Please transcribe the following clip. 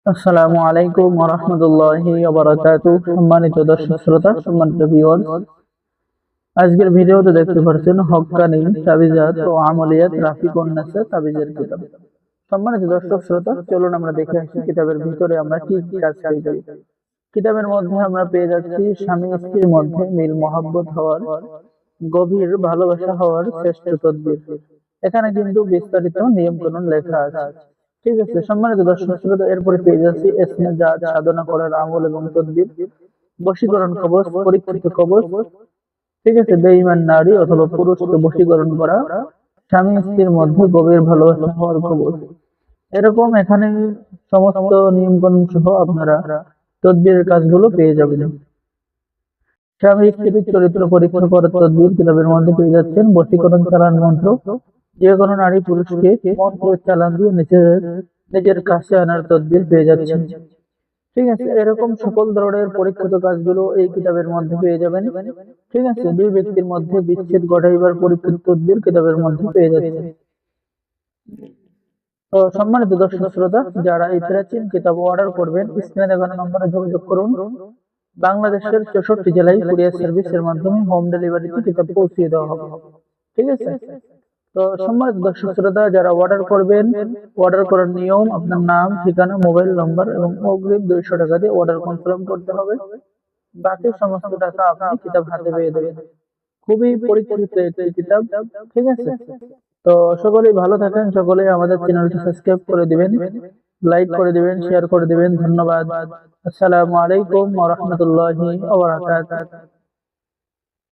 আসসালামু আলাইকুম ওয়া রাহমাতুল্লাহি ওয়া বারাকাতুহু। সম্মানিত দর্শক শ্রোতা, সম্মানিত ভিউয়ার্স, আজকের ভিডিওতে দেখতে পাচ্ছেন হক্কানি তাবিজাত ও আমলিয়াত রাফিক উন নাসা তাবিজের কিতাব। সম্মানিত দর্শক শ্রোতা, চলুন আমরা দেখে আসি কিতাবের ভিতরে আমরা কি কি কাজ পেয়ে যাই। কিতাবের মধ্যে আমরা পেয়ে যাচ্ছি স্বামী স্ত্রীর মধ্যে মিল মহব্বত হওয়ার, গভীর ভালোবাসা হওয়ার শ্রেষ্ঠ তদবির। এখানে কিন্তু বিস্তারিত নিয়ম কানুন লেখা আছে। ঠিক আছে সম্মানিত দর্শক শ্রোতা, এরপরে পেয়ে যাচ্ছি এসমে জাত সাধনা করার আমল এবং তদবির, বশীকরণ কবচ, পরীক্ষিত কবচ। ঠিক আছে, বেঈমান নারী অথবা পুরুষকে বশীকরণ করা, স্বামী স্ত্রীর মধ্যে গভীর ভালোবাসা হওয়ার কবচ। এরকম এখানে সমস্ত নিয়ম কানুন সহ আপনারা তদবিরের কাজগুলো পেয়ে যাবেন। স্বামী স্ত্রীর চরিত্র পরীক্ষা করার তদবির কিতাবের মধ্যে পেয়ে যাচ্ছেন। বশীকরণ চালান মন্ত্র, যে কোনো নারী পুরুষকে মন্ত্র চালান দিয়ে নিজের কাছে আনার তদবির পেয়ে যাচ্ছেন। ঠিক আছে, এরকম সকল ধরনের পরীক্ষিত কাজগুলো এই কিতাবের মধ্যে পেয়ে যাবেন। ঠিক আছে, দুই ব্যক্তির মধ্যে বিচ্ছেদ ঘটাইবার পরীক্ষিত তদবির কিতাবের মধ্যে পেয়ে যাচ্ছেন। তো সম্মানিত দর্শক শ্রোতা, যারা এই প্রাচীন কিতাব অর্ডার করবেন, স্ক্রিনে দেখানো নম্বরে যোগাযোগ করুন। বাংলাদেশের 64 জেলায় কুরিয়ার সার্ভিসের মাধ্যমে হোম ডেলিভারিতে কিতাব পৌঁছিয়ে দেওয়া হবে। ঠিক আছে, তো সম্মানিত দর্শক শ্রোতা, যারা অর্ডার করবেন, অর্ডার করার নিয়ম: আপনার নাম, ঠিকানা, মোবাইল নম্বর এবং অগ্রিম 200 টাকা দিয়ে অর্ডার কনফার্ম করতে হবে। বাকি সমস্ত টাকা আপনি কিতাব হাতে পেয়ে দেবেন। খুবই পরীক্ষিত একটি কিতাব। ঠিক আছে, তো সকলেই ভালো থাকেন, সকলেই আমাদের চ্যানেলটি সাবস্ক্রাইব করে দিবেন, লাইক করে দিবেন, শেয়ার করে দিবেন। ধন্যবাদ। আসসালামু আলাইকুম ওয়া রাহমাতুল্লাহি ওয়া বারাকাতুহু।